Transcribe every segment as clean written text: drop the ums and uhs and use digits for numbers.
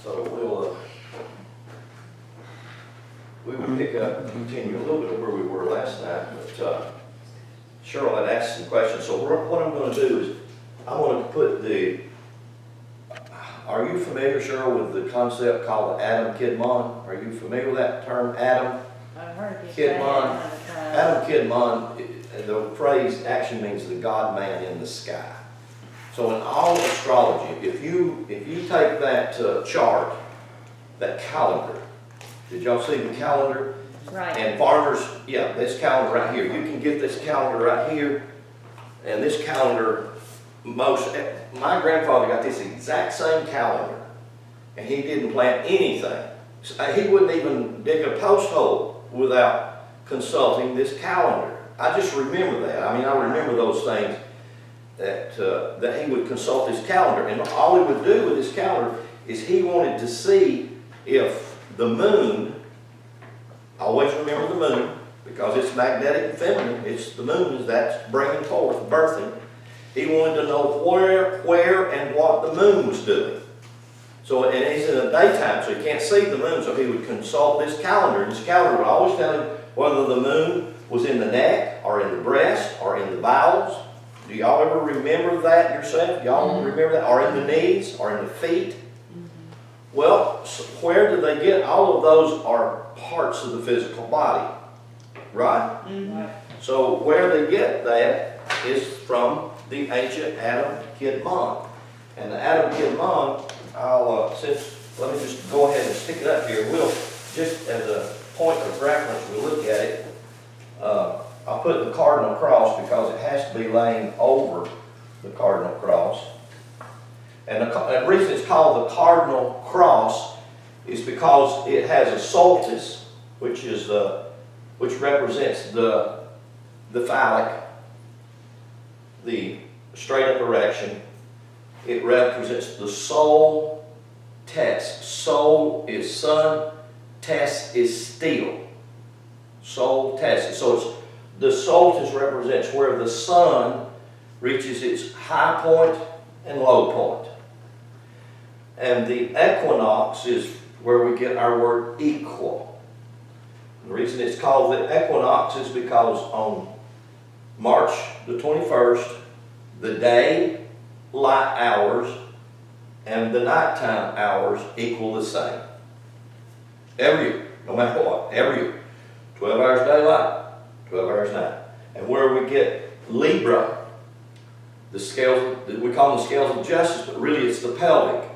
So we will pick up and continue a little bit where we were last night, but Cheryl had asked some questions. So what I'm going to do is I'm going to put are you familiar, Cheryl, with the concept called Adam Kidmon? Are you familiar with that term, Adam? I've heard you say it Kidmon. all the time. Adam Kidmon, the phrase actually means the God-man in the sky. So in all astrology, if you take that chart, that calendar, did y'all see the calendar? Right. And farmers, yeah, this calendar right here, you can get this calendar right here, and this calendar, my grandfather got this exact same calendar, and he didn't plant anything. He wouldn't even dig a post hole without consulting this calendar. I just remember that. I mean, I remember those things, that he would consult his calendar, and all he would do with his calendar is he wanted to see if the moon, always remember the moon, because it's magnetic and feminine, it's the moon that's bringing forth, birthing. He wanted to know where and what the moon was doing. So, and he's in the daytime, so he can't see the moon, so he would consult this calendar, and this calendar would always tell him whether the moon was in the neck, or in the breast, or in the bowels. Do y'all ever remember that yourself? Y'all remember that? Or in the knees, or in the feet? Well, so where do they get? All of those are parts of the physical body, right? So where they get that is from the ancient Adam Kidmon. And the Adam Kidmon, let me just go ahead and stick it up here. We'll, just as a point of reference, we'll look at it. I'll put the cardinal cross because it has to be laying over the cardinal cross. And the reason it's called the cardinal cross is because it has a solstice, which represents the phallic, the straight up erection. It represents the soul test. Soul is sun, test is steel. Soul test. So the solstice represents where the sun reaches its high point and low point. And the equinox is where we get our word equal. The reason it's called the equinox is because on March the 21st, the day light hours and the nighttime hours equal the same. Every year, no matter what, every year. 12 hours daylight, 12 hours night. And where we get Libra, the scales, we call them the scales of justice, but really it's the pelvic.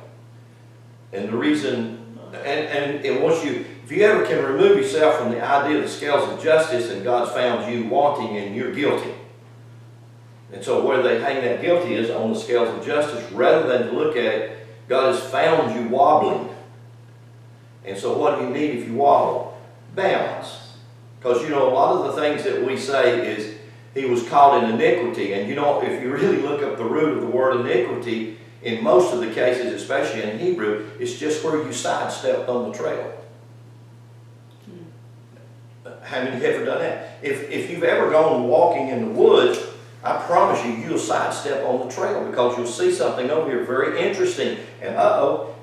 And the reason, and once if you ever can remove yourself from the idea of the scales of justice and God's found you wanting and you're guilty. And so where they hang that guilty is on the scales of justice, rather than to look at it, God has found you wobbling. And so what do you need if you wobble? Balance. Because a lot of the things that we say is, he was caught in iniquity. And if you really look up the root of the word iniquity, in most of the cases, especially in Hebrew, it's just where you sidestepped on the trail. How many have ever done that? If you've ever gone walking in the woods, I promise you'll sidestep on the trail because you'll see something over here very interesting. And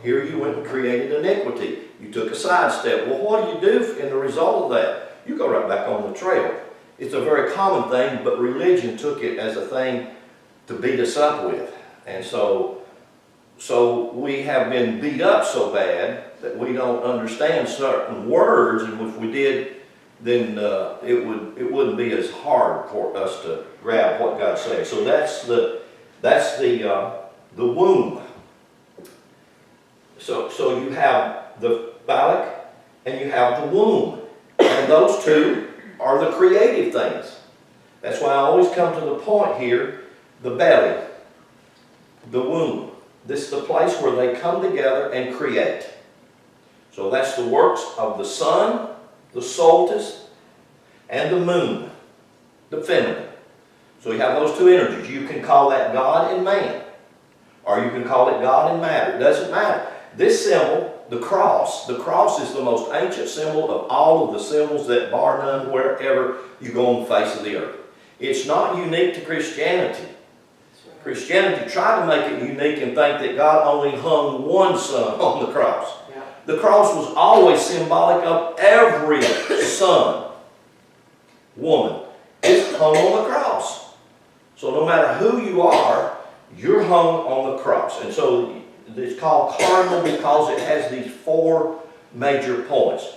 here you went and created iniquity. You took a sidestep. Well, what do you do in the result of that? You go right back on the trail. It's a very common thing, but religion took it as a thing to beat us up with. And so we have been beat up so bad that we don't understand certain words, and if we did, then it wouldn't be as hard for us to grab what God's saying. So that's the womb. So you have the phallic and you have the womb, and those two are the creative things. That's why I always come to the point here: the belly, the womb. This is the place where they come together and create. So that's the works of the sun, the solstice, and the moon, the feminine. So you have those two energies. You can call that God and man, or you can call it God and matter. It doesn't matter. This symbol, the cross is the most ancient symbol of all of the symbols that bar none wherever you go on the face of the earth. It's not unique to Christianity. Christianity tried to make it unique and think that God only hung one son on the cross. Yeah. The cross was always symbolic of every son, woman, is hung on the cross. So no matter who you are, you're hung on the cross. And so it's called cardinal because it has these 4 major points.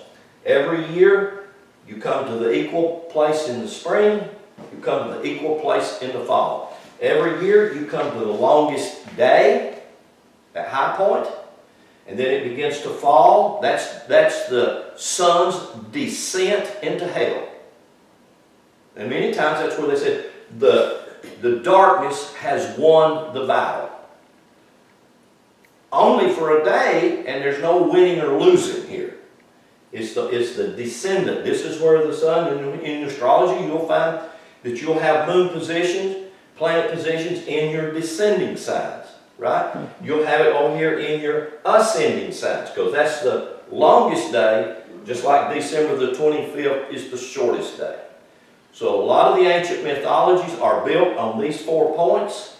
Every year, you come to the equal place in the spring, you come to the equal place in the fall. Every year, you come to the longest day, that high point, and then it begins to fall. That's the sun's descent into hell. And many times that's where they said the darkness has won the battle. Only for a day, and there's no winning or losing here. It's the descendant. This is where the sun, in astrology, you'll find that you'll have moon positions, planet positions in your descending signs, right? You'll have it over here in your ascending signs, because that's the longest day, just like December the 25th is the shortest day. So a lot of the ancient mythologies are built on these 4 points.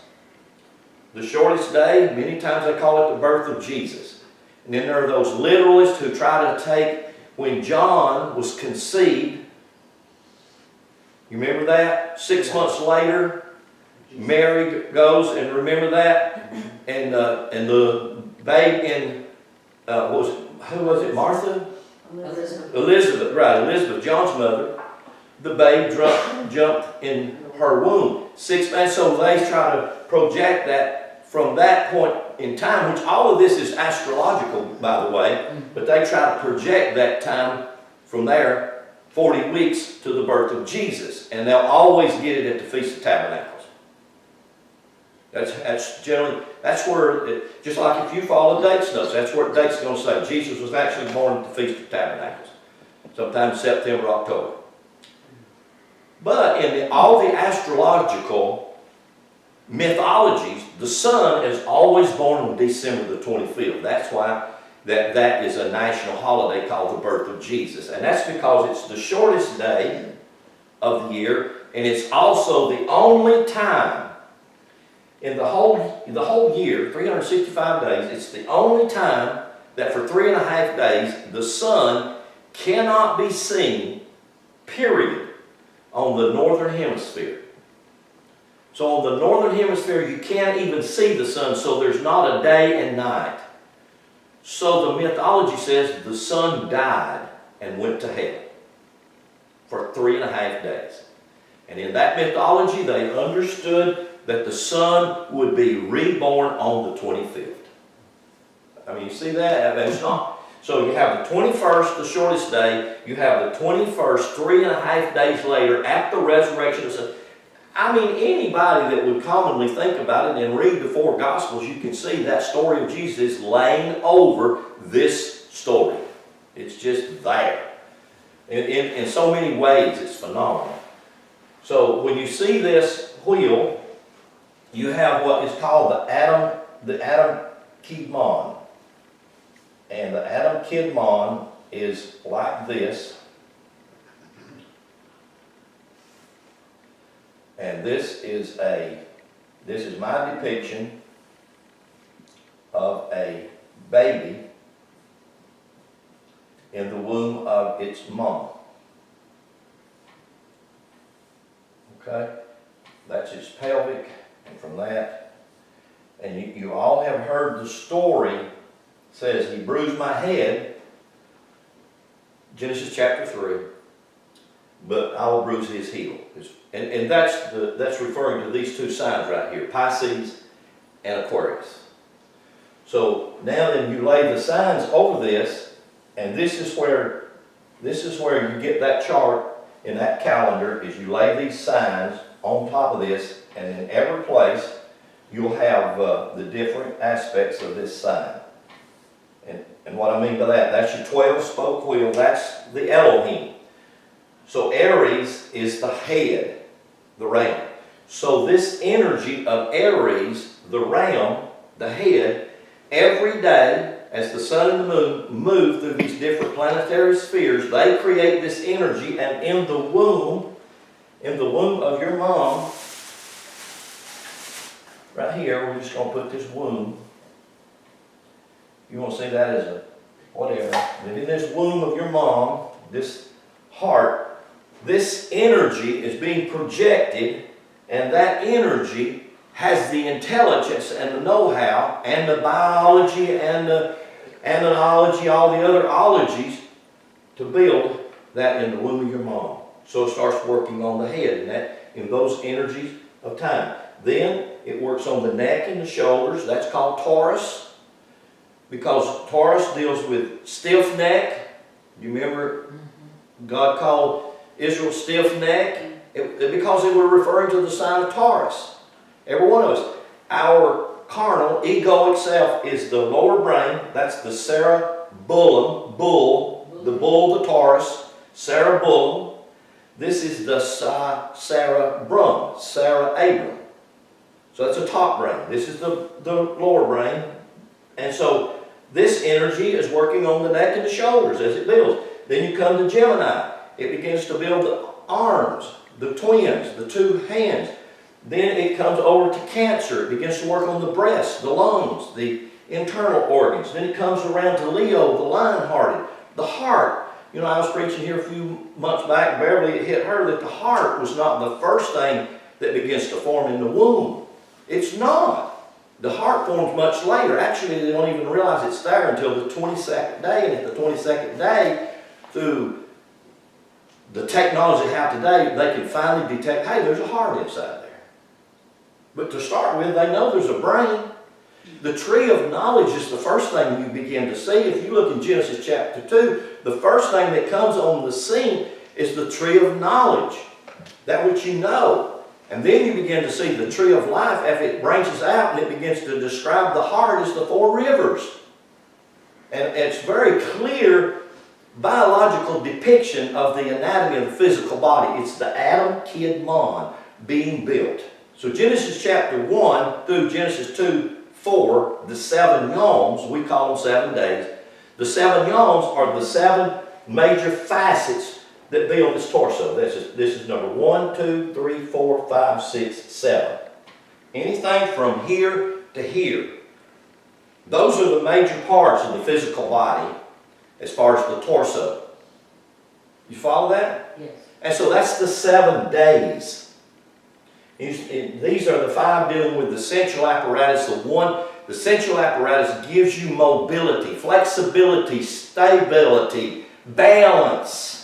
The shortest day, many times they call it the birth of Jesus. And then there are those literalists who try to take when John was conceived. You remember that? 6 months later, Mary goes, and remember that? And the babe in, who was it, Martha? Elizabeth, right, Elizabeth, John's mother. The babe jumped in her womb. 6 months, so they try to project that from that point in time, which all of this is astrological, by the way, but they try to project that time from there, 40 weeks to the birth of Jesus. And they'll always get it at the Feast of Tabernacles. That's generally, that's where, just like if you follow dates notes, that's where date's going to say Jesus was actually born at the Feast of Tabernacles, sometime September, October. But in all the astrological mythologies, the sun is always born on December the 25th. That's why that is a national holiday called the birth of Jesus. And that's because it's the shortest day of the year, and it's also the only time in the whole year, 365 days, it's the only time that for 3.5 days the sun cannot be seen, period, on the northern hemisphere. So on the northern hemisphere you can't even see the sun, so there's not a day and night. So the mythology says the sun died and went to hell for 3.5 days. And in that mythology they understood that the sun would be reborn on the 25th. I mean, you see that? It's not. So you have the 21st, the shortest day. You have the 21st, 3.5 days later, at the resurrection of the sun. I mean, anybody that would commonly think about it and read the 4 Gospels, you can see that story of Jesus laying over this story. It's just there. In so many ways, it's phenomenal. So when you see this wheel, you have what is called the Adam Kidmon. And the Adam Kidmon is like this. And this is my depiction of a baby in the womb of its mom. Okay? That's its pelvic, and from that, and you all have heard the story. It says, he bruised my head, Genesis chapter 3, but I will bruise his heel. And that's referring to these 2 signs right here, Pisces and Aquarius. So now then you lay the signs over this, and this is where you get that chart in that calendar, is you lay these signs on top of this, and in every place you'll have the different aspects of this sign. And what I mean by that, that's your 12-spoke wheel, that's the Elohim. So Aries is the head, the ram. So this energy of Aries, the ram, the head, every day as the sun and the moon move through these different planetary spheres, they create this energy, and in the womb of your mom, right here, we're just going to put this womb. You want to see that as a whatever. And in this womb of your mom, this heart, this energy is being projected, and that energy has the intelligence and the know-how and the biology and the ology, all the other ologies to build that in the womb of your mom. So it starts working on the head in those energies of time. Then it works on the neck and the shoulders. That's called Taurus, because Taurus deals with stiff neck. You remember God called Israel stiff neck? Because they were referring to the sign of Taurus. Every one of us. Our carnal, egoic self is the lower brain. That's the cerebellum, the Taurus, cerebellum. This is the cerebrum. So that's the top brain. This is the lower brain. And so this energy is working on the neck and the shoulders as it builds. Then you come to Gemini. It begins to build the arms, the twins, the two hands. Then it comes over to Cancer. It begins to work on the breast, the lungs, the internal organs. Then it comes around to Leo, the lion-hearted, the heart. You know, I was preaching here a few months back, Beverly, it hit her that the heart was not the first thing that begins to form in the womb. It's not. The heart forms much later. Actually, they don't even realize it's there until the 22nd day. And at the 22nd day, through the technology they have today, they can finally detect, hey, there's a heart inside there. But to start with, they know there's a brain. The tree of knowledge is the first thing you begin to see. If you look in Genesis chapter 2, the first thing that comes on the scene is the tree of knowledge, that which you know. And then you begin to see the tree of life as it branches out and it begins to describe the heart as the four rivers. And it's very clear biological depiction of the anatomy of the physical body. It's the Adam Kid Mon being built. So Genesis chapter 1 through Genesis 2:4, the 7 yoms, we call them 7 days. The 7 yoms are the 7 major facets that build this torso. This is number 1, 2, 3, 4, 5, 6, 7. Anything from here to here. Those are the major parts of the physical body as far as the torso. You follow that? Yes. And so that's the 7 days. These are the 5 dealing with the central apparatus. The central apparatus gives you mobility, flexibility, stability, balance.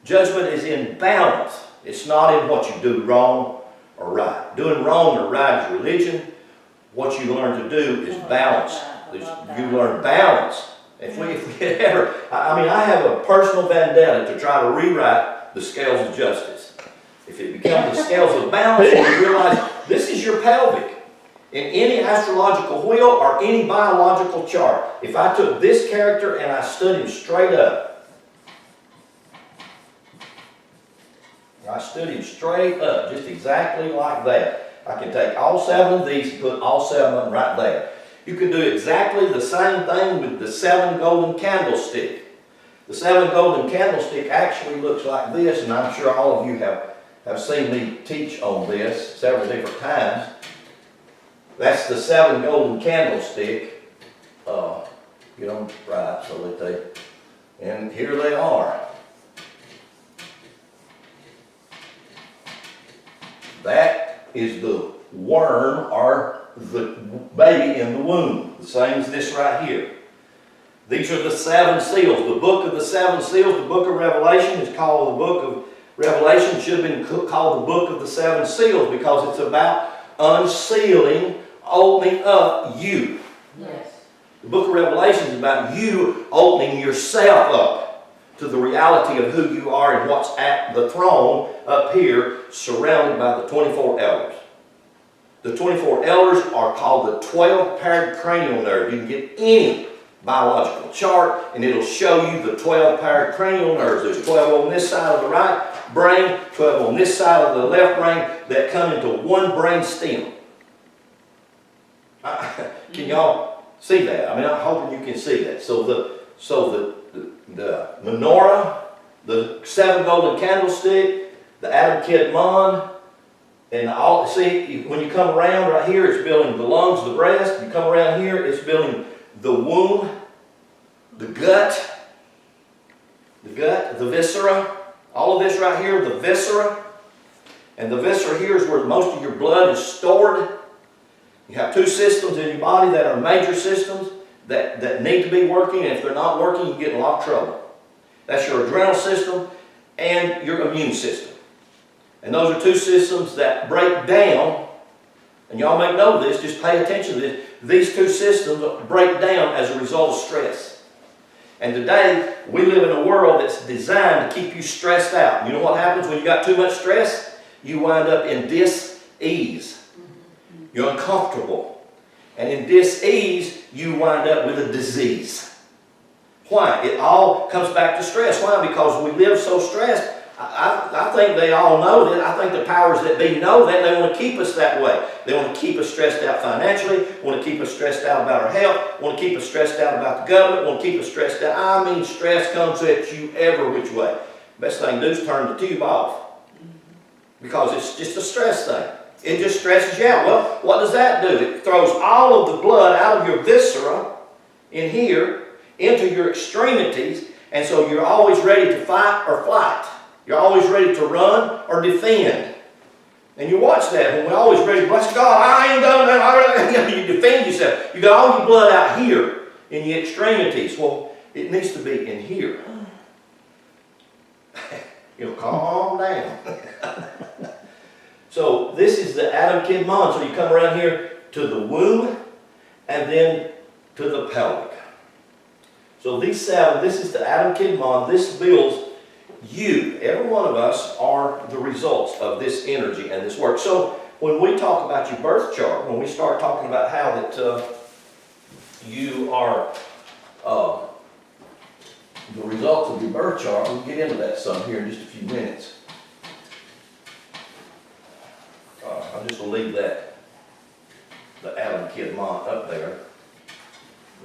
Judgment is in balance. It's not in what you do wrong or right. Doing wrong or right is religion. What you learn to do is balance. You learn balance. If we ever, I have a personal vendetta to try to rewrite the scales of justice. If it becomes the scales of balance, you realize this is your pelvic. In any astrological wheel or any biological chart, if I took this character and I stood him straight up, just exactly like that. I can take all 7 of these and put all 7 of them right there. You can do exactly the same thing with the 7 golden candlestick. The 7 golden candlestick actually looks like this, and I'm sure all of you have seen me teach on this several different times. That's the 7 golden candlestick. Get them right so that and here they are. That is the worm or the baby in the womb. The same as this right here. These are the 7 seals. The book of the 7 seals, the book of Revelation is called the book of Revelation. It should have been called the book of the 7 seals because it's about unsealing, opening up you. Yes. The book of Revelation is about you opening yourself up to the reality of who you are and what's at the throne up here, surrounded by the 24 elders. The 24 elders are called the 12-paired cranial nerve. You can get any biological chart and it'll show you the 12-paired cranial nerves. There's 12 on this side of the right brain, 12 on this side of the left brain that come into one brain stem. Can y'all see that? I'm hoping you can see that. So the menorah, the 7 golden candlestick, the Adam Kid Mon, And all, see, when you come around right here, it's building the lungs, the breast. You come around here, it's building the womb, the gut, the viscera. All of this right here, the viscera. And the viscera here is where most of your blood is stored. You have two systems in your body that are major systems that need to be working. And if they're not working, you get in a lot of trouble. That's your adrenal system and your immune system. And those are two systems that break down, and y'all make note of this, just pay attention to this. These two systems break down as a result of stress. And today, we live in a world that's designed to keep you stressed out. You know what happens when you got too much stress? You wind up in dis-ease. You're uncomfortable. And in dis-ease, you wind up with a disease. Why? It all comes back to stress. Why? Because we live so stressed. I think they all know that. I think the powers that be know that. They want to keep us that way. They want to keep us stressed out financially, want to keep us stressed out about our health, want to keep us stressed out about the government, want to keep us stressed out. I mean, stress comes at you every which way. Best thing to do is turn the tube off, because it's just a stress thing. It just stresses you out. Well, what does that do? It throws all of the blood out of your viscera in here into your extremities, and so you're always ready to fight or flight. You're always ready to run or defend. And you watch that when we're always ready, bless God, I ain't done that. You defend yourself. You got all your blood out here in your extremities. Well, it needs to be in here. You'll calm down. So this is the Adam Kid Mon. So you come around here to the womb and then to the pelvic. So these seven, this is the Adam Kid Mon. This builds you. Every one of us are the results of this energy and this work. So when we talk about your birth chart, when we start talking about how that you are the results of your birth chart, we'll get into that some here in just a few minutes. I'm just going to leave that, the Adam Kid Mon up there.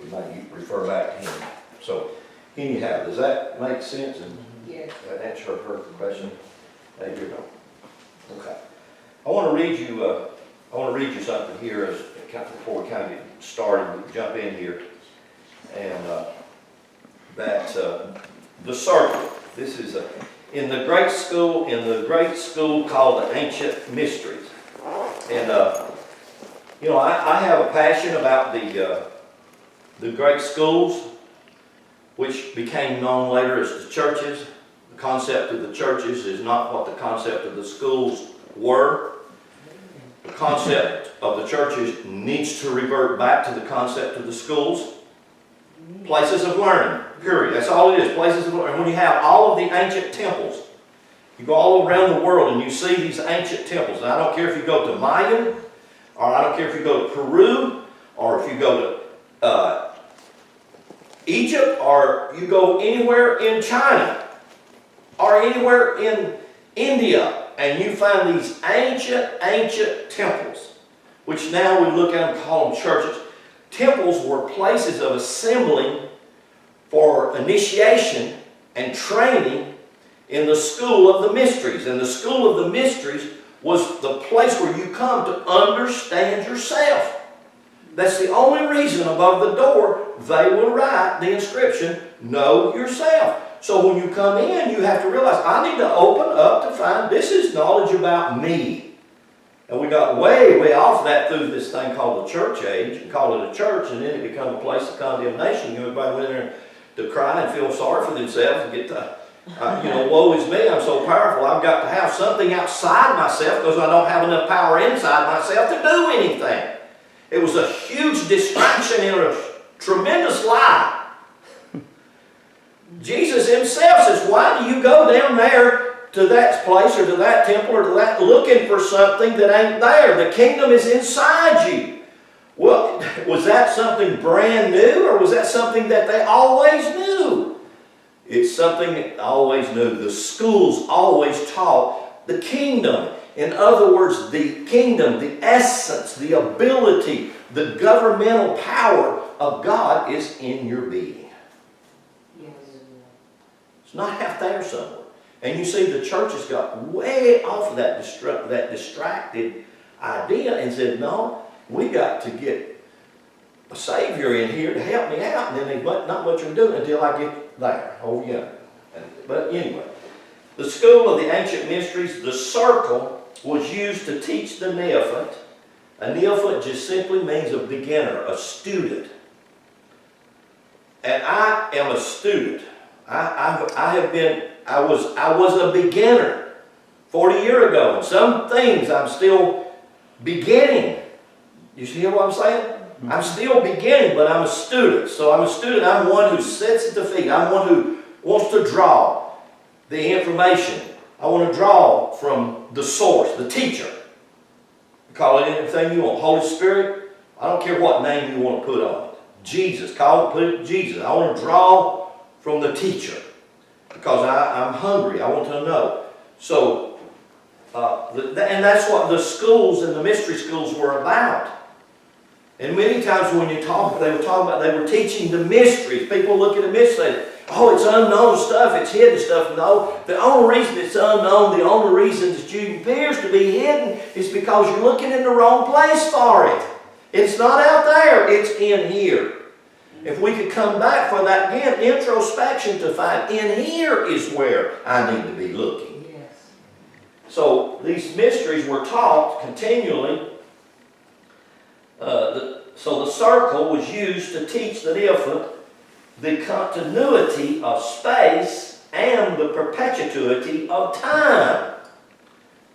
We might refer back to him. So anyhow, does that make sense? Yes. That answer her question. There you go. Okay. I want to read you something here as before we kind of get started. We jump in here, and the circle. This is in the great school called the Ancient Mysteries, and you know I have a passion about the great schools, which became known later as the churches. The concept of the churches is not what the concept of the schools were. The concept of the churches needs to revert back to the concept of the schools. Places of learning, period. That's all it is, places of learning. When you have all of the ancient temples, you go all around the world and you see these ancient temples. And I don't care if you go to Mayan, or I don't care if you go to Peru, or if you go to Egypt, or you go anywhere in China, or anywhere in India, and you find these ancient temples, which now we look at and call them churches. Temples were places of assembling for initiation and training in the school of the mysteries. And the school of the mysteries was the place where you come to understand yourself. That's the only reason above the door they will write the inscription, know yourself. So when you come in, you have to realize, I need to open up to find this is knowledge about me. And we got way off that through this thing called the church age, and called it a church, and then it became a place of condemnation. Everybody went there to cry and feel sorry for themselves and get to, woe is me, I'm so powerful, I've got to have something outside myself because I don't have enough power inside myself to do anything. It was a huge distraction and a tremendous lie. Jesus himself says, why do you go down there to that place or to that temple or to that looking for something that ain't there? The kingdom is inside you. Well, was that something brand new, or was that something that they always knew? It's something they always knew. The schools always taught the kingdom. In other words, the kingdom, the essence, the ability, the governmental power of God is in your being. Yes. It's not out there somewhere. And you see the church has got way off of that distracted idea and said, no, we got to get a Savior in here to help me out. And then there's not much I'm doing until I get there, over here. But anyway, the school of the ancient mysteries, the circle, was used to teach the neophyte. A neophyte just simply means a beginner, a student. And I am a student. I was a beginner 40 years ago. And some things I'm still beginning. You see what I'm saying? I'm still beginning, but I'm a student. So I'm a student. I'm one who sits at the feet. I'm one who wants to draw the information. I want to draw from the source, the teacher. Call it anything you want. Holy Spirit, I don't care what name you want to put on it. Jesus, put it Jesus. I want to draw from the teacher because I'm hungry. I want to know. So, and that's what the schools and the mystery schools were about. And many times when you talk, they were teaching the mysteries. People look at the mystery, oh, it's unknown stuff, it's hidden stuff. No, the only reason it's unknown, the only reason it appears to be hidden is because you're looking in the wrong place for it. It's not out there, it's in here. If we could come back for that again, introspection to find in here is where I need to be looking. Yes. So these mysteries were taught continually. So the circle was used to teach the neophyte the continuity of space and the perpetuity of time.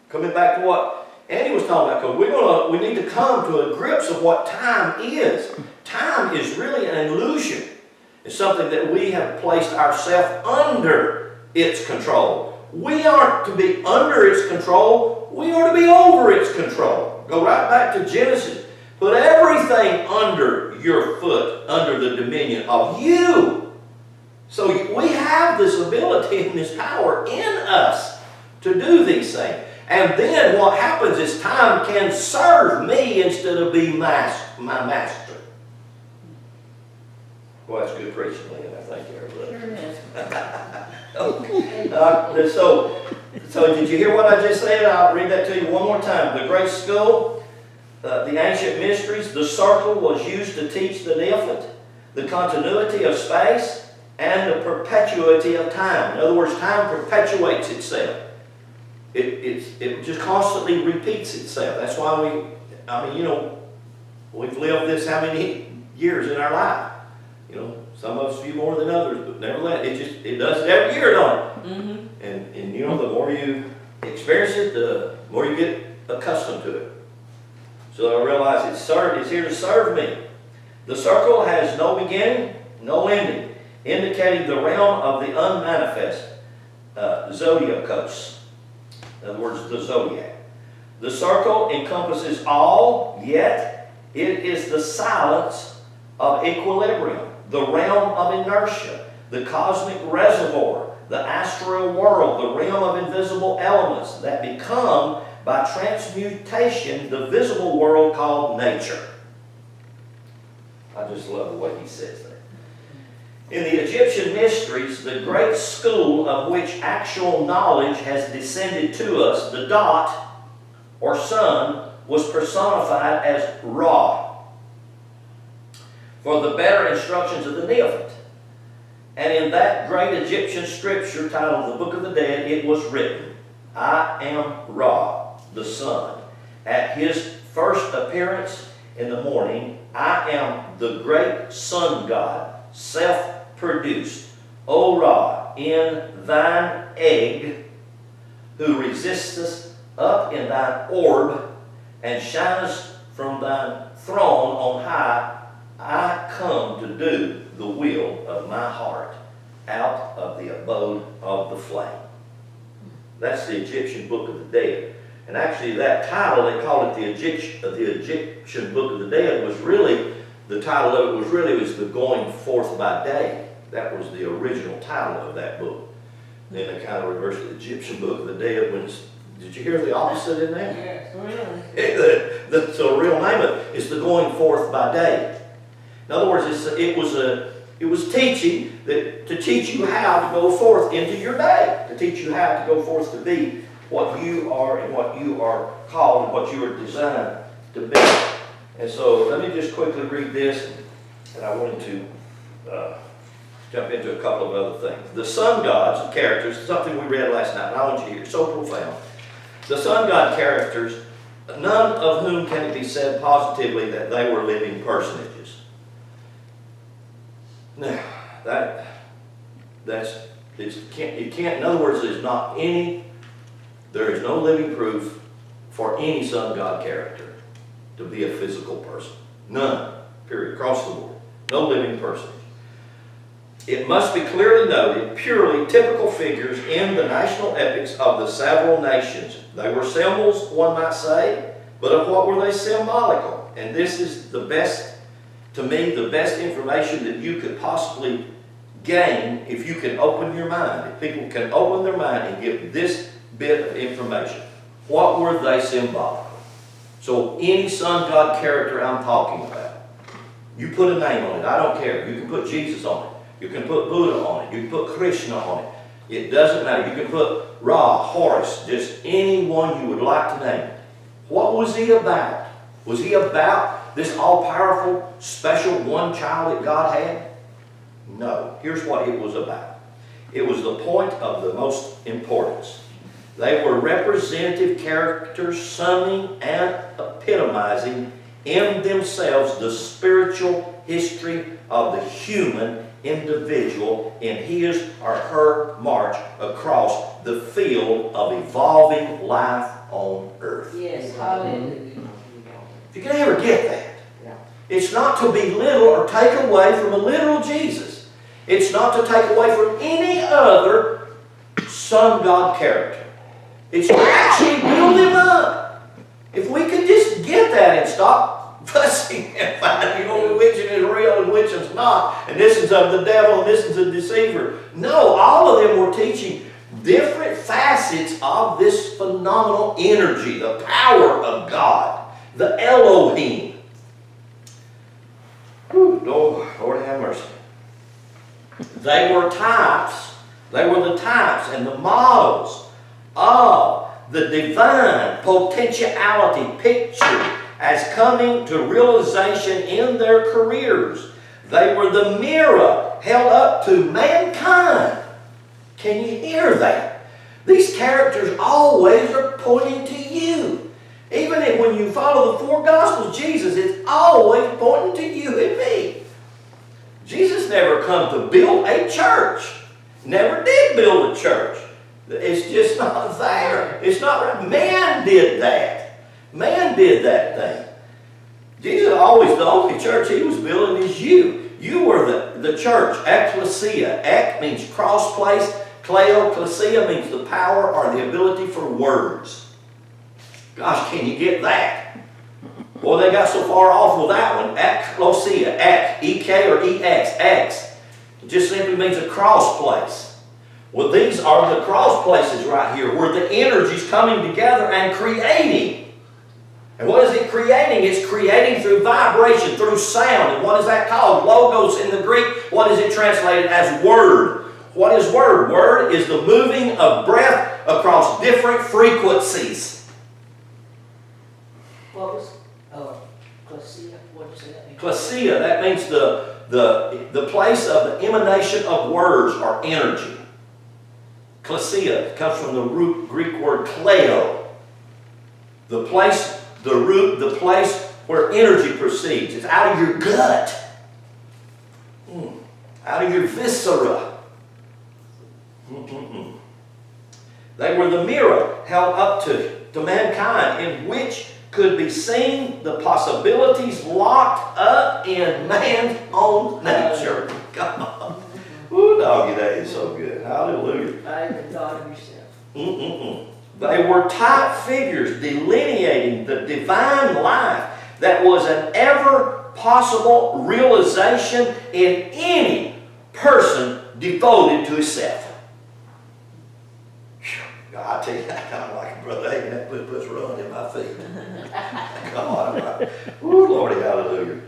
Coming back to what Andy was talking about, because we need to come to a grips of what time is. Time is really an illusion. It's something that we have placed ourselves under its control. We aren't to be under its control. We are to be over its control. Go right back to Genesis. Put everything under your foot, under the dominion of you. So we have this ability and this power in us to do these things. And then what happens is time can serve me instead of being my master. Well, that's good preaching, Lynn. I thank you, everybody. Okay. So did you hear what I just said? I'll read that to you one more time. The great school, the ancient mysteries, the circle was used to teach the neophyte the continuity of space and the perpetuity of time. In other words, time perpetuates itself. It just constantly repeats itself. That's why we've lived this how many years in our life. Some of us a few more than others, but nevertheless, it does it every year, don't it? Mm-hmm. And the more you experience it, the more you get accustomed to it. So I realize it's here to serve me. The circle has no beginning, no ending, indicating the realm of the unmanifest, zodiacos. In other words, the zodiac. The circle encompasses all, yet it is the silence of equilibrium, the realm of inertia, the cosmic reservoir, the astral world, the realm of invisible elements that become, by transmutation, the visible world called nature. I just love the way he says that. In the Egyptian mysteries, the great school of which actual knowledge has descended to us, the dot, or sun, was personified as Ra, for the better instructions of the neophyte. And in that great Egyptian scripture titled the Book of the Dead, it was written, I am Ra, the sun. At his first appearance in the morning, I am the great sun god, self-produced. O Ra, in thine egg, who resistest up in thine orb, and shinest from thine throne on high, I come to do the will of my heart out of the abode of the flame. That's the Egyptian Book of the Dead. And actually that title, they call it the Egyptian Book of the Dead, was really, the title of it was the Going Forth by Day. That was the original title of that book. Then they kind of reversed the Egyptian Book of the Dead. Did you hear the opposite in there? Yes, really. So the real name of it is the Going Forth by Day. In other words, it was It was teaching to teach you how to go forth into your day, to teach you how to go forth to be what you are and what you are called and what you are designed to be. And so let me just quickly read this, and I wanted to jump into a couple of other things. The sun gods characters, something we read last night, and I want you to hear, so profound. The sun god characters, none of whom can it be said positively that they were living personages. Now, it can't, in other words, there is no living proof for any sun god character to be a physical person. None, period, across the board. No living personage. It must be clearly noted, purely typical figures in the national epics of the several nations. They were symbols, one might say, but of what were they symbolical? And this is the best, to me, the best information that you could possibly gain if you can open your mind. If people can open their mind and get this bit of information. What were they symbolical? So any sun god character I'm talking about, you put a name on it, I don't care. You can put Jesus on it. You can put Buddha on it. You can put Krishna on it. It doesn't matter. You can put Ra, Horus, just anyone you would like to name. What was he about? Was he about this all-powerful, special one child that God had? No. Here's what it was about. It was the point of the most importance. They were representative characters summing and epitomizing in themselves the spiritual history of the human individual in his or her march across the field of evolving life on earth. Yes, hallelujah. If you can ever get that, it's not to belittle or take away from a literal Jesus. It's not to take away from any other sun god character. It's to actually build him up. If we could just get that and stop fussing and finding, which is real and which is not, and this is of the devil and this is a deceiver. No, all of them were teaching different facets of this phenomenal energy, the power of God, the Elohim. Whew, Lord have mercy. They were types, they were the types and the models of the divine potentiality pictured as coming to realization in their careers. They were the mirror held up to mankind. Can you hear that? These characters always are pointing to you. Even when you follow the four Gospels, Jesus is always pointing to you and me. Jesus never come to build a church. Never did build a church. It's just not there. It's not right. Man did that. Man did that thing. Jesus always, the only church he was building is you. You were the church. Ecclesia. Ek means cross place. Kleo, klesia means the power or the ability for words. Gosh, can you get that? Boy, they got so far off with that one. Ecclesia. Ek. E-K or E-X. X. It just simply means a cross place. Well, these are the cross places right here where the energy's coming together and creating. And what is it creating? It's creating through vibration, through sound. And what is that called? Logos in the Greek. What is it translated as word? What is word? Word is the moving of breath across different frequencies. What was, Klesia? What does that mean? Klesia, that means the place of the emanation of words or energy. Klesia comes from the root Greek word kleo. The place where energy proceeds. It's out of your gut. Out of your viscera. They were the mirror held up to mankind in which could be seen the possibilities locked up in man's own nature. Come on. Ooh, doggy, that is so good. Hallelujah. By the God of yourself. They were type figures delineating the divine life that was an ever possible realization in any person devoted to himself. God, I tell you, I kind of like Brother Hagen. That puts run in my feet. God, ooh, Lordy, hallelujah.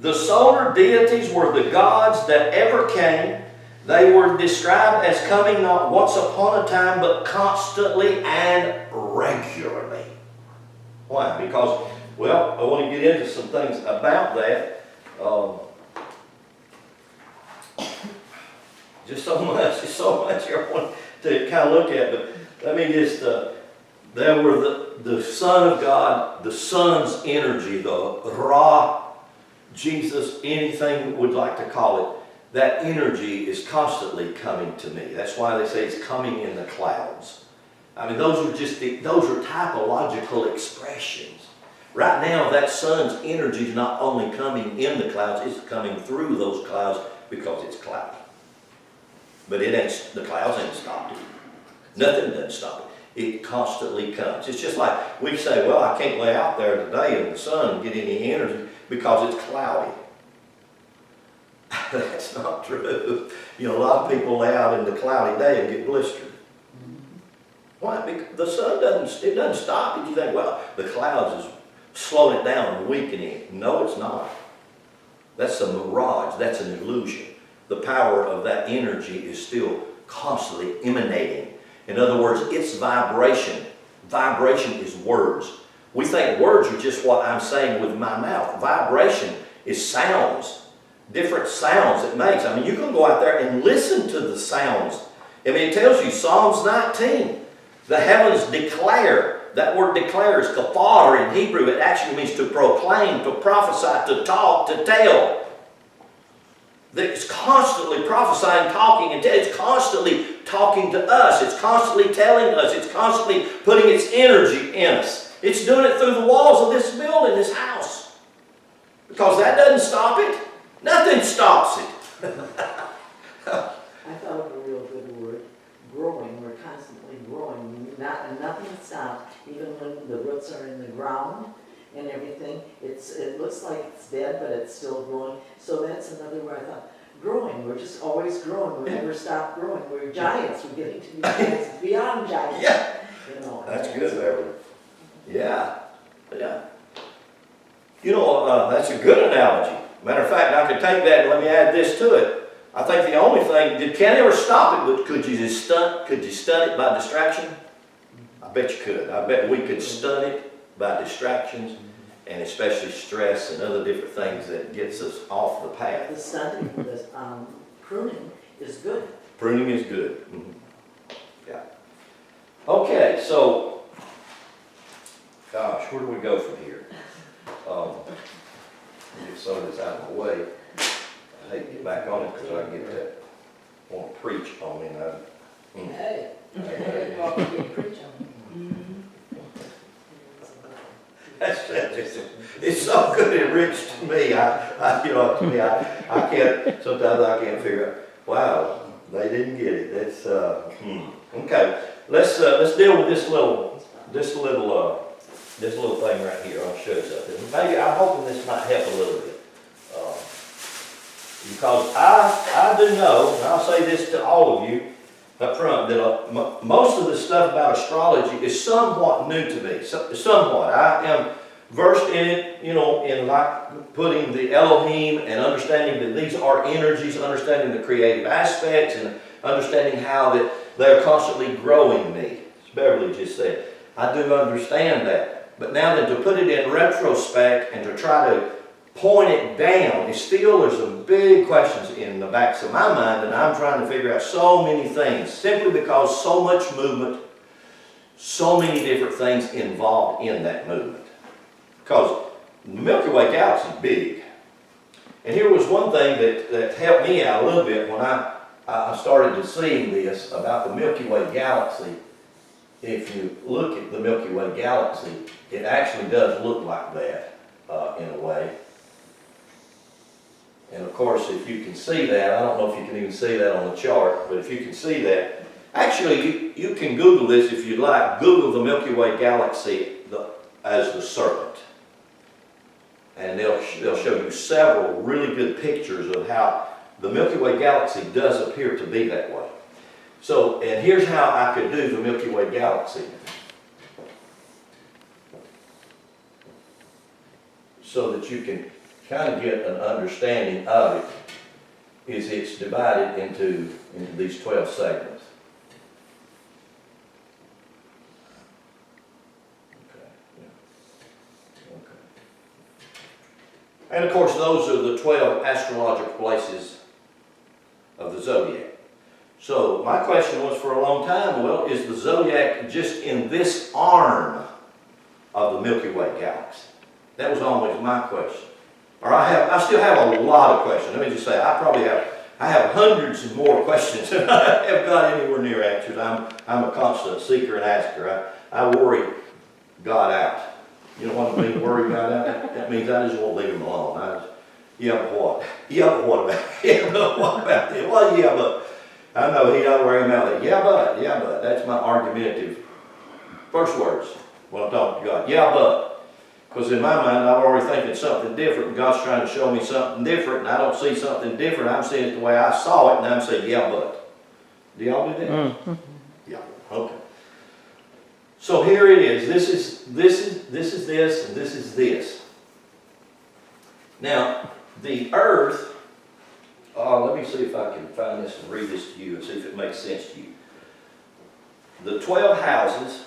The solar deities were the gods that ever came. They were described as coming not once upon a time, but constantly and regularly. Why? Because, well, I want to get into some things about that. Just so much here I want to kind of look at. But let me just, there were the Son of God, the Son's energy, the Ra, Jesus, anything we would like to call it, that energy is constantly coming to me. That's why they say it's coming in the clouds. I mean, those are typological expressions. Right now, that sun's energy is not only coming in the clouds, it's coming through those clouds because it's cloudy. But the clouds ain't stopped it. Nothing doesn't stop it. It constantly comes. It's just like we say, well, I can't lay out there today in the sun and get any energy because it's cloudy. That's not true. You know, a lot of people lay out in the cloudy day and get blistered. Why? Because the sun doesn't stop it. You think, well, the clouds is slowing it down and weakening it. No, it's not. That's a mirage. That's an illusion. The power of that energy is still constantly emanating. In other words, it's vibration. Vibration is words. We think words are just what I'm saying with my mouth. Vibration is sounds. Different sounds it makes. I mean, you can go out there and listen to the sounds. I mean, it tells you, Psalms 19, the heavens declare. That word declare is kafar in Hebrew. It actually means to proclaim, to prophesy, to talk, to tell. It's constantly prophesying, talking, and it's constantly talking to us. It's constantly telling us. It's constantly putting its energy in us. It's doing it through the walls of this building, this house. Because that doesn't stop it. Nothing stops it. I thought of a real good word, growing. We're constantly growing. Nothing stops, even when the roots are in the ground and everything. It looks like it's dead, but it's still growing. So that's another word I thought. Growing. We're just always growing. We never stop growing. We're giants. We're getting to be giants, beyond giants. Yeah. You know, That's good, Beverly. Yeah. Yeah. You know, that's a good analogy. Matter of fact, I could take that and let me add this to it. I think the only thing, you can't ever stop it, but could you stun it by distraction? I bet you could. I bet we could stun it by distractions, and especially stress and other different things that gets us off the path. the stunting, the pruning is good. Pruning is good. Mm-hmm. Yeah. Okay, so, gosh, where do we go from here? Get some of this out of the way. I hate to get back on it because I get that, want to preach on me. And Hey, well, you preach on it's so good it enriched me. I can't, sometimes I can't figure out, wow, they didn't get it. That's, Okay, let's deal with this little thing right here. I'll show you something. Maybe, I'm hoping this might help a little bit. Because I do know, and I'll say this to all of you up front, that most of the stuff about astrology is somewhat new to me. Somewhat. I am versed in it, you know, in like putting the Elohim and understanding that these are energies, understanding the creative aspects, and understanding how that they're constantly growing me. As Beverly just said, I do understand that. But now that to put it in retrospect and to try to point it down, there's some big questions in the backs of my mind, and I'm trying to figure out so many things, simply because so much movement, so many different things involved in that movement. Because the Milky Way galaxy is big. And here was one thing that helped me out a little bit when I started to see this about the Milky Way galaxy. If you look at the Milky Way galaxy, it actually does look like that in a way. And of course, if you can see that, I don't know if you can even see that on the chart, but if you can see that, actually you can Google this if you'd like. Google the Milky Way galaxy as the serpent. And they'll show you several really good pictures of how the Milky Way galaxy does appear to be that way. So, and here's how I could do the Milky Way galaxy. So that you can kind of get an understanding of it, is it's divided into these 12 segments. Okay, yeah. Okay. And of course, those are the 12 astrological places of the zodiac. So my question was for a long time, well, is the zodiac just in this arm of the Milky Way galaxy? That was always my question. Or I still have a lot of questions. Let me just say, I have hundreds and more questions than I have got anywhere near answers. I'm a constant seeker and asker. I worry God out. You know what I mean, worry God out? That means I just won't leave him alone. Yeah, but what? Yeah, but what about it? Yeah, but what about it? Well, yeah, but I know he don't wear him out. Yeah, but. That's my argumentative first words when I'm talking to God. Yeah, but. Because in my mind, I'm already thinking something different, and God's trying to show me something different, and I don't see something different. I'm seeing it the way I saw it, and I'm saying, yeah, but. Do y'all do that? Mm-hmm. Yeah, okay. So here it is. This is this, and this is this. Now, the earth, let me see if I can find this and read this to you and see if it makes sense to you. The 12 houses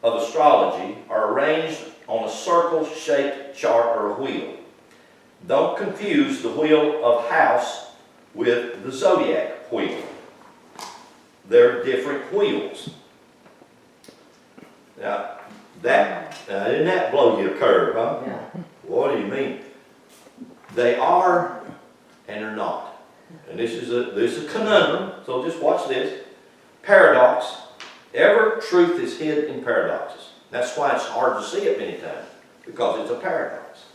of astrology are arranged on a circle-shaped chart or a wheel. Don't confuse the wheel of house with the zodiac wheel. They're different wheels. Now, didn't that blow you a curve, huh? Yeah. What do you mean? They are and they're not. And this is a conundrum, so just watch this. Paradox. Ever truth is hid in paradoxes. That's why it's hard to see it many times, because it's a paradox.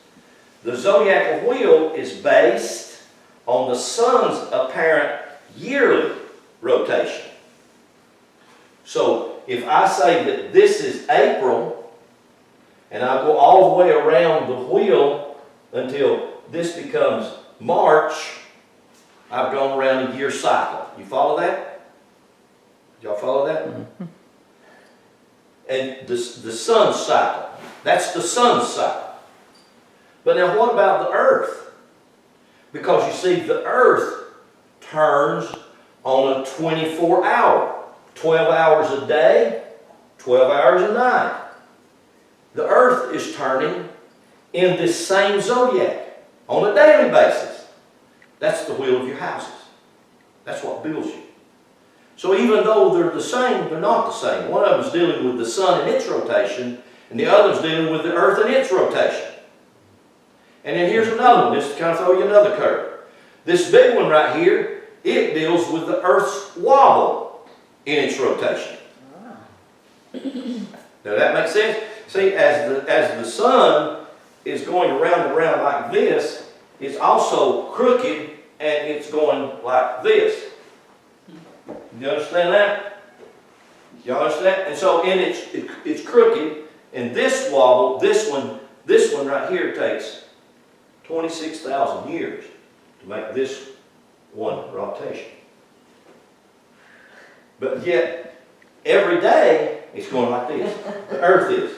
The zodiacal wheel is based on the sun's apparent yearly rotation. So if I say that this is April, and I go all the way around the wheel until this becomes March, I've gone around a year cycle. You follow that? Y'all follow that? Mm-hmm. And the sun's cycle. That's the sun's cycle. But now what about the earth? Because you see, the earth turns on a 24-hour. 12 hours a day, 12 hours a night. The earth is turning in this same zodiac on a daily basis. That's the wheel of your houses. That's what builds you. So even though they're the same, they're not the same. One of them's dealing with the sun and its rotation, and the other's dealing with the earth and its rotation. And then here's another one, just to kind of throw you another curve. This big one right here, it deals with the earth's wobble in its rotation. Now that makes sense? See, as the sun is going around and around like this, it's also crooked and it's going like this. You understand that? Y'all understand? And so it's crooked, and this wobble, this one right here takes 26,000 years to make this one rotation. But yet, every day, it's going like this. The earth is.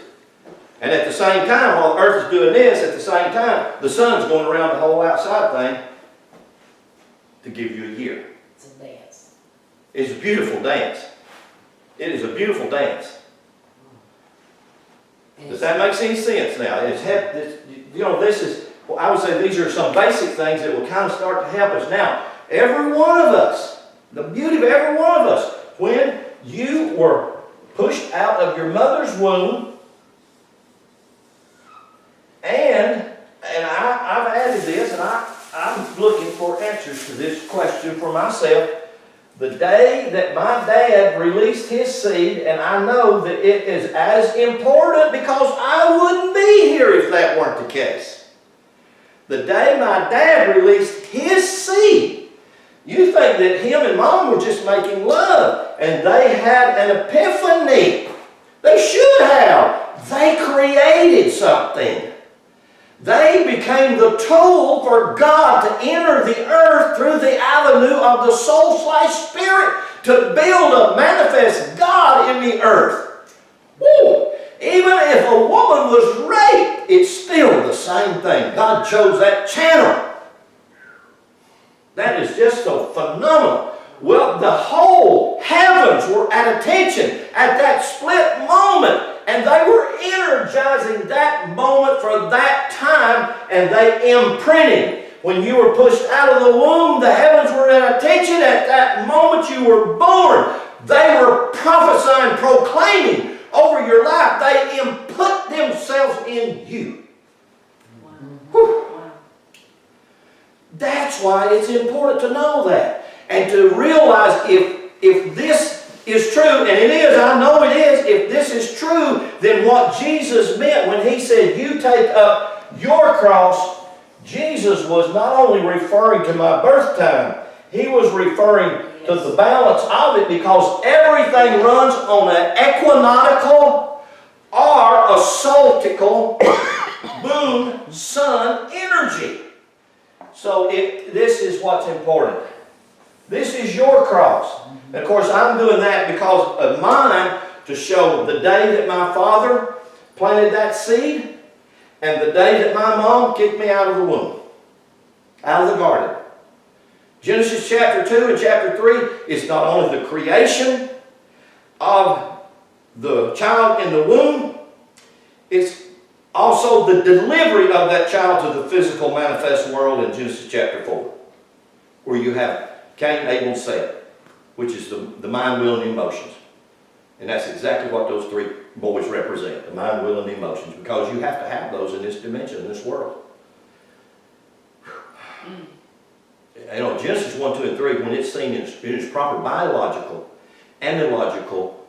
And at the same time, while the earth is doing this, at the same time, the sun's going around the whole outside thing to give you a year. It's a dance. It's a beautiful dance. It is a beautiful dance. Does that make any sense now? This is, well, I would say these are some basic things that will kind of start to help us. Now, every one of us, the beauty of every one of us, when you were pushed out of your mother's womb, and I've added this, and I'm looking for answers to this question for myself. The day that my dad released his seed, and I know that it is as important because I wouldn't be here if that weren't the case. The day my dad released his seed, you think that him and mom were just making love, and they had an epiphany. They should have. They created something. They became the tool for God to enter the earth through the avenue of the soul/spirit to build a manifest God in the earth. Woo! Even if a woman was raped, it's still the same thing. God chose that channel. That is just so phenomenal. Well, the whole heavens were at attention at that split moment, and they were energizing that moment for that time, and they imprinted. When you were pushed out of the womb, the heavens were at attention at that moment you were born. They were prophesying, proclaiming over your life. They input themselves in you. Whew. That's why it's important to know that. And to realize if this is true, and it is, I know it is, if this is true, then what Jesus meant when He said, you take up your cross, Jesus was not only referring to my birth time, He was referring to the balance of it, because everything runs on an equinoctial or a solstical moon sun energy. So this is what's important. This is your cross. And of course, I'm doing that because of mine, to show the day that my father planted that seed and the day that my mom kicked me out of the womb, out of the garden. Genesis chapter 2 and chapter 3 is not only the creation of the child in the womb, it's also the delivery of that child to the physical manifest world in Genesis chapter 4, where you have Cain, Abel, Seth, which is the mind, will, and emotions. And that's exactly what those three boys represent, the mind, will, and emotions, because you have to have those in this dimension, in this world. You know, Genesis 1, 2, and 3, when it's seen in its proper biological and illogical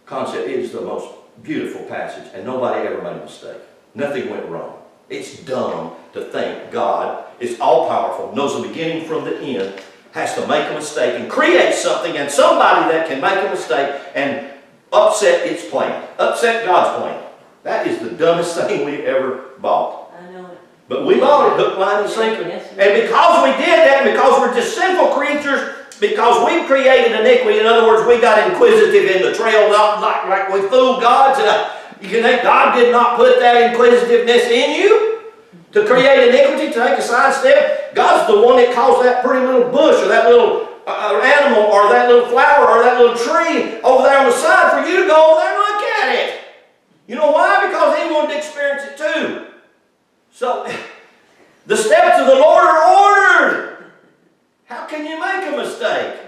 concept, it is the most beautiful passage, and nobody ever made a mistake. Nothing went wrong. It's dumb to think God is all-powerful, knows the beginning from the end, has to make a mistake and create something, and somebody that can make a mistake and upset its plan, upset God's plan. That is the dumbest thing we ever bought. I know it. But we bought it, hook, line, and sinker. Yes, And because we did that, and because we're just sinful creatures, because we created iniquity, in other words, we got inquisitive in the trail, not like we fooled God. You can think God did not put that inquisitiveness in you to create iniquity, to take a sidestep. God's the one that caused that pretty little bush, or that little animal, or that little flower, or that little tree over there on the side for you to go over there and look at it. You know why? Because He wanted to experience it too. So, the steps of the Lord are ordered. How can you make a mistake?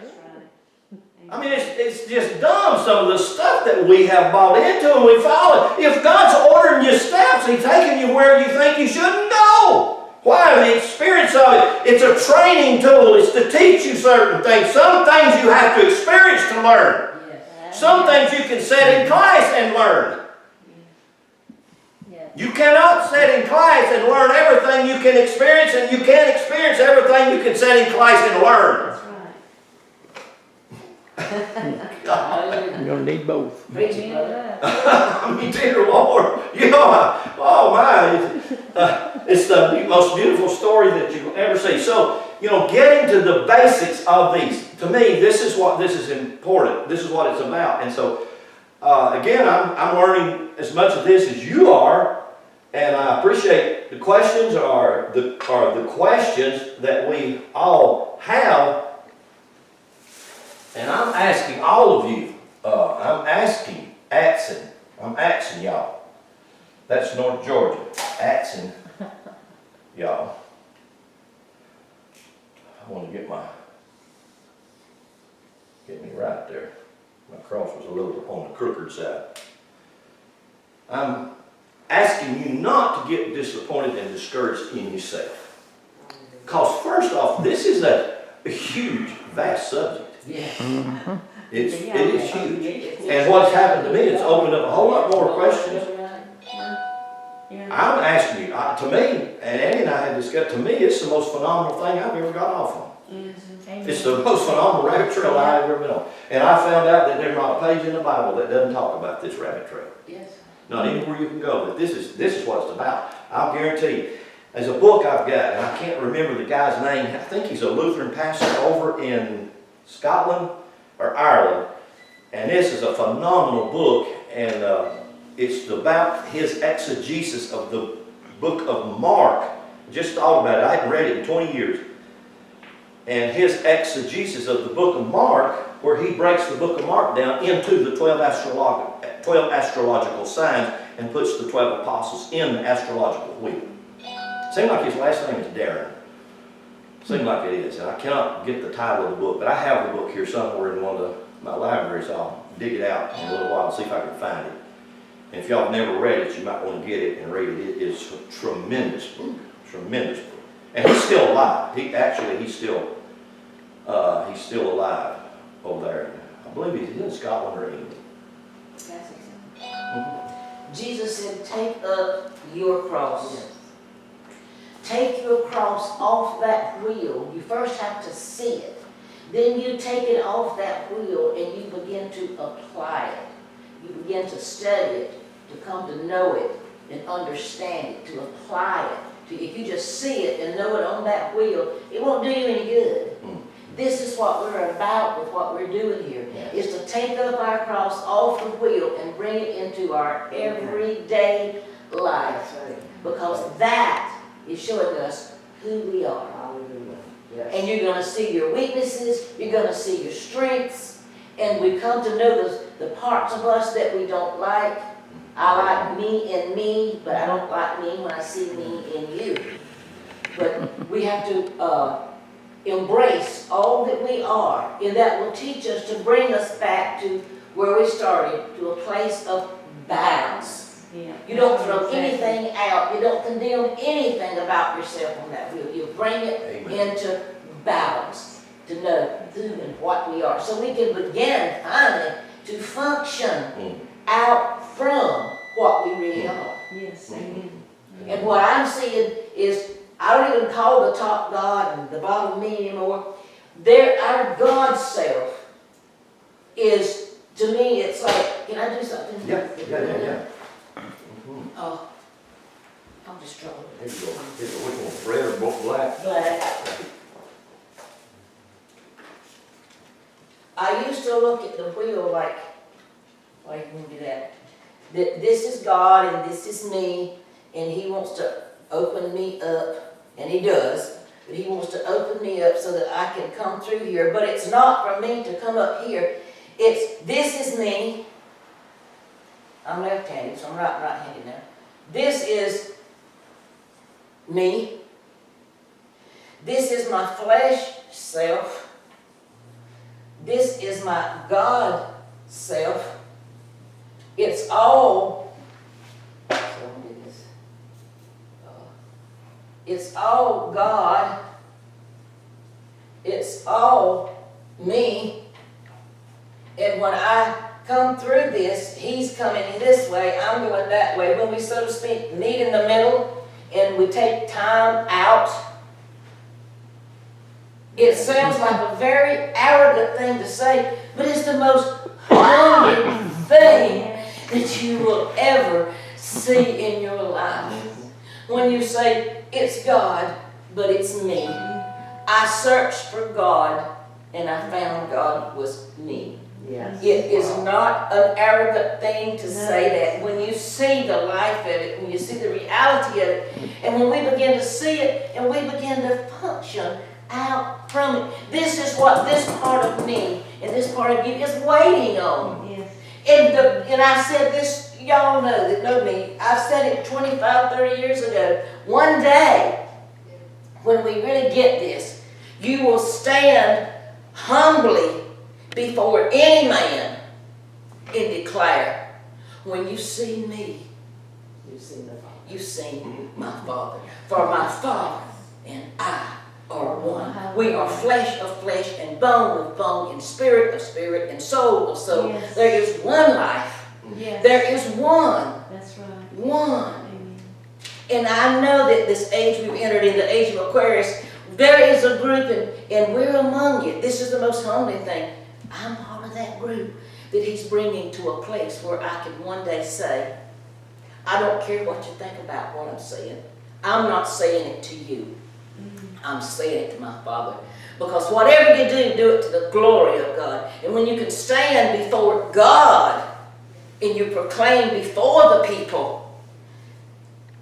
I mean, it's just dumb, some of the stuff that we have bought into and we follow. If God's ordering your steps, He's taking you where you think you shouldn't go. Why? The experience of it. It's a training tool. It's to teach you certain things. Some things you have to experience to learn. Yes. Some things you can sit in class and learn. Yes. You cannot sit in class and learn everything you can experience, and you can't experience everything you can sit in class and learn. You're going to need both. I mean, dear Lord, you know, oh my, it's the most beautiful story that you will ever see. So, you know, getting to the basics of these, to me, this is important. This is what it's about. And so, again, I'm learning as much of this as you are, and I appreciate the questions are the questions that we all have. And I'm asking all of you, I'm asking y'all. That's North Georgia, asking y'all. I want to get me right there. My cross was a little on the crooked side. I'm asking you not to get disappointed and discouraged in yourself. Because first off, this is a huge, vast subject. Yes. Mm-hmm. It is huge. And what's happened to me, it's opened up a whole lot more questions. I'm asking you, to me, and Annie and I had discussed, to me, it's the most phenomenal thing I've ever got off on. It's the most phenomenal rabbit trail I've ever been on. And I found out that there's not a page in the Bible that doesn't talk about this rabbit trail. Yes. Not anywhere you can go, but this is what it's about. I'll guarantee you. There's a book I've got, and I can't remember the guy's name. I think he's a Lutheran pastor over in Scotland or Ireland, and this is a phenomenal book, and it's about his exegesis of the book of Mark. Just thought about it. I hadn't read it in 20 years. And his exegesis of the book of Mark, where he breaks the book of Mark down into the 12 astrological signs and puts the 12 apostles in the astrological wheel. Seems like his last name is Darren. Seems like it is. And I cannot get the title of the book, but I have the book here somewhere in one of my libraries. I'll dig it out in a little while and see if I can find it. And if y'all have never read it, you might want to get it and read it. It is a tremendous book. Tremendous book. And he's still alive. He's still alive over there. I believe he's in Scotland or England. Jesus said, take up your cross. Take your cross off that wheel. You first have to see it. Then you take it off that wheel and you begin to apply it. You begin to study it, to come to know it and understand it, to apply it. If you just see it and know it on that wheel, it won't do you any good. This is what we're about with what we're doing here, is to take up our cross off the wheel and bring it into our everyday life. Because that is showing us who we are. And you're going to see your weaknesses, you're going to see your strengths, and we come to know the parts of us that we don't like. I like me in me, but I don't like me when I see me in you. But we have to embrace all that we are, and that will teach us to bring us back to where we started, to a place of balance. You don't throw anything out. You don't condemn anything about yourself on that wheel. You bring it into balance, to know who and what we are. So we can begin finally to function out from what we really are. Yes, amen. And what I'm seeing is, I don't even call the top God and the bottom me anymore. Our God self is, to me, it's like, can I do something? Yeah. Oh, I'm just troubled. Here you go. Which one, red or black? Black. I used to look at the wheel like you can do that. This is God and this is me, and He wants to open me up, and He does, but He wants to open me up so that I can come through here. But it's not for me to come up here. This is me. I'm left-handed, so I'm right-handed now. This is me. This is my flesh self. This is my God self. It's all, it's all God. It's all me. And when I come through this, He's coming this way, I'm going that way. When we, so to speak, meet in the middle and we take time out, it sounds like a very arrogant thing to say, but it's the most humbling thing that you will ever see in your life. When you say, it's God, but it's me. I searched for God, and I found God was me. Yes. It is not an arrogant thing to say that. When you see the life of it, when you see the reality of it, and when we begin to see it, and we begin to function out from it, this is what this part of me and this part of you is waiting on. Yes. And I said this, y'all know me, I've said it 25, 30 years ago. One day, when we really get this, you will stand humbly before any man and declare, when you see me, You've seen the Father. you've seen my Father. For my Father and I are one. We are flesh of flesh and bone of bone and spirit of spirit and soul of soul. Yes. There is one life. Yes. There is one. That's right. One. Amen. And I know that this age we've entered in, the age of Aquarius, there is a group and we're among you. This is the most humbling thing. I'm part of that group that He's bringing to a place where I can one day say, I don't care what you think about what I'm saying. I'm not saying it to you. I'm saying it to my Father. Because whatever you do, do it to the glory of God. And when you can stand before God and you proclaim before the people,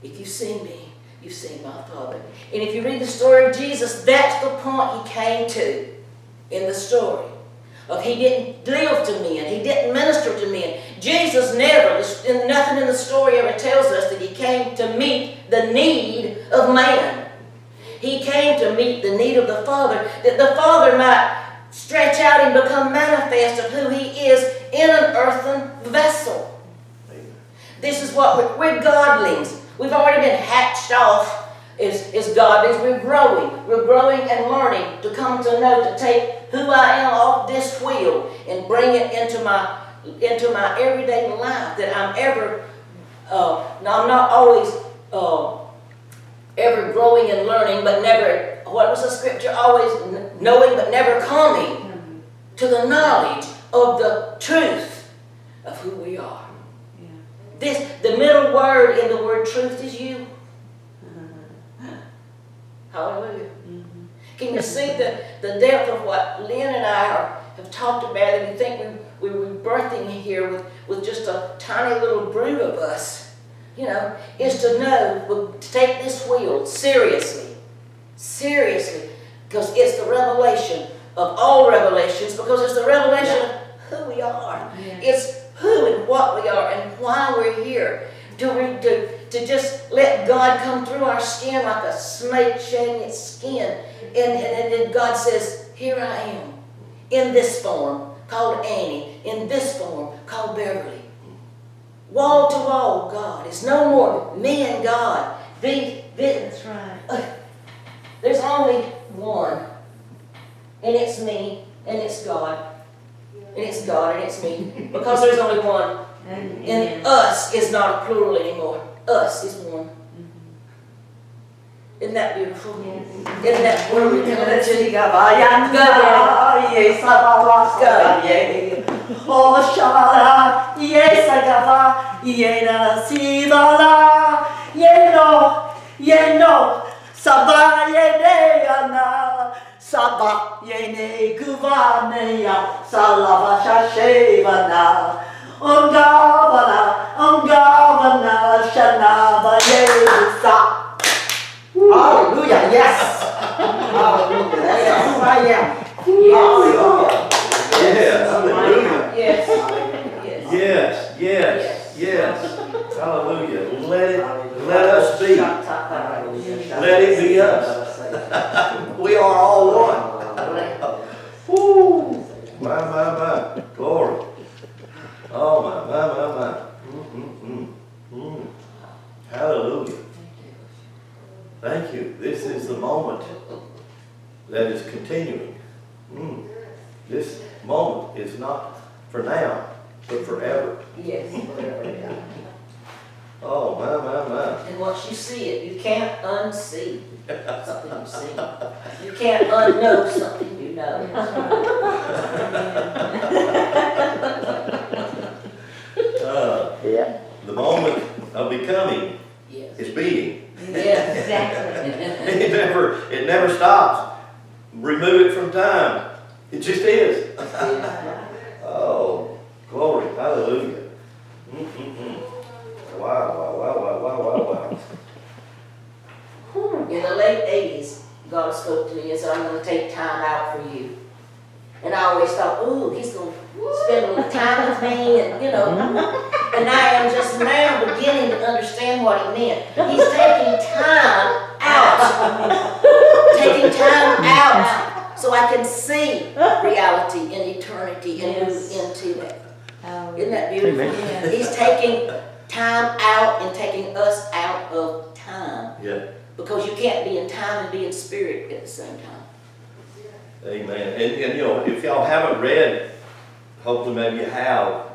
if you've seen me, you've seen my Father. And if you read the story of Jesus, that's the point he came to in the story. Of he didn't live to men, he didn't minister to men. Jesus never, nothing in the story ever tells us that he came to meet the need of man. He came to meet the need of the Father, that the Father might stretch out and become manifest of who he is in an earthen vessel. This is what we're godlings. We've already been hatched off as godlings. We're growing and learning to come to know, to take who I am off this wheel and bring it into my everyday life, that I'm ever, I'm not always ever growing and learning, but never, what was the scripture? Always knowing but never coming to the knowledge of the truth of who we are. The middle word in the word truth is you. Hallelujah. Can you see the depth of what Lynn and I have talked about, and we think we were birthing here with just a tiny little brood of us, is to know, to take this wheel seriously, because it's the revelation of all revelations, because it's the revelation of who we are. Yeah. It's who and what we are and why we're here. To just let God come through our skin like a snake shedding its skin. And God says, here I am, in this form, called Annie, in this form, called Beverly. Wall to wall, God. It's no more me and God. That's right. There's only one. And it's me, and it's God. And it's God, and it's me. Because there's only one. And us is not a plural anymore. Us is one. Isn't that beautiful? Yes. Isn't that where we come to? Sabah yene guvaneya salava shashevana ongavana shanava yesa. Hallelujah, yes. Hallelujah, that's who I am. Hallelujah. Yes, hallelujah. Yes. Yes. Hallelujah. Let us be. Let it be us. We are all one. Woo. My. Glory. Oh, my. Hallelujah. Thank you. This is the moment that is continuing. This moment is not for now, but forever. Yes. Oh, my. And once you see it, you can't unsee something you see. You can't unknow something you know. The moment of becoming is being. Yes, exactly. It never stops. Remove it from time. It just is. Oh, glory, hallelujah. Wow. In the late 80s, God spoke to me and said, I'm going to take time out for you. And I always thought, ooh, he's going to spend a little time with me, and And I am just now beginning to understand what he meant. He's taking time out. Taking time out so I can see reality and eternity and move into it. Isn't that beautiful? Amen. He's taking time out and taking us out of time. Yeah. Because you can't be in time and be in spirit at the same time. Amen. And if y'all haven't read, hopefully maybe you have,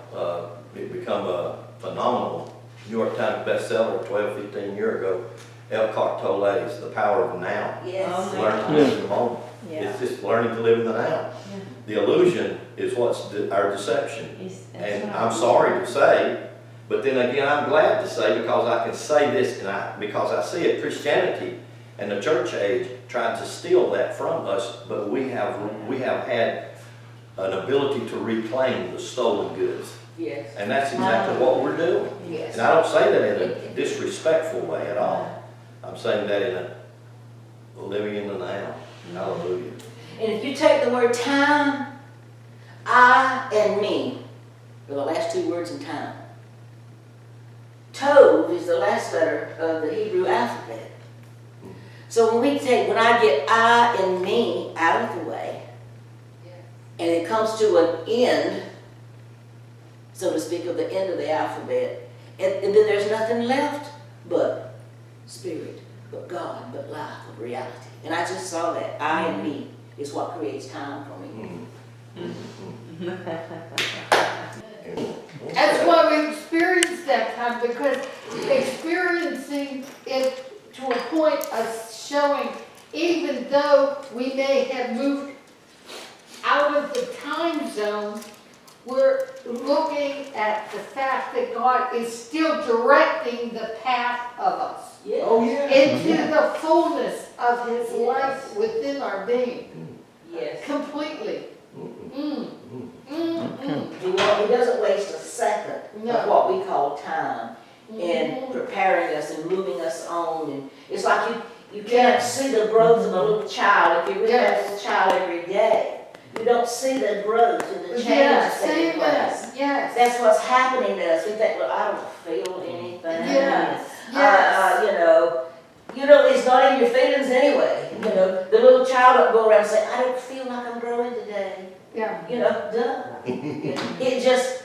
it become a phenomenal New York Times bestseller 12, 15 years ago, Eckhart Tolle's The Power of Now. Yes. Learning to live in the moment. Yeah. It's just learning to live in the now. The illusion is what's our deception. And I'm sorry to say, but then again, I'm glad to say, because I can say this, because I see it, Christianity and the church age trying to steal that from us, but we have had an ability to reclaim the stolen goods. Yes. And that's exactly what we're doing. Yes. And I don't say that in a disrespectful way at all. I'm saying that in a living in the now. Hallelujah. And if you take the word time, I and me are the last two words in time. Tov is the last letter of the Hebrew alphabet. So when I get I and me out of the way, and it comes to an end, so to speak, of the end of the alphabet, and then there's nothing left but spirit, but God, but life, but reality. And I just saw that I and me is what creates time for me. That's why we experience that time, because experiencing it to a point of showing, even though we may have moved out of the time zone, we're looking at the fact that God is still directing the path of us Yes. Oh, yeah. into the fullness of His life within our being, Yes. completely. He doesn't waste a second No. of what we call time in preparing us and moving us on. And it's like you can't see the growth of a little child if you're with that little child every day. You don't see the growth and the change Yes, taking place. amen, yes. That's what's happening to us. We think, well, I don't feel anything. Yes, yes. You know, it's not in your feelings anyway. You know, the little child don't go around saying, I don't feel like I'm growing today. Yeah. You know, duh. It just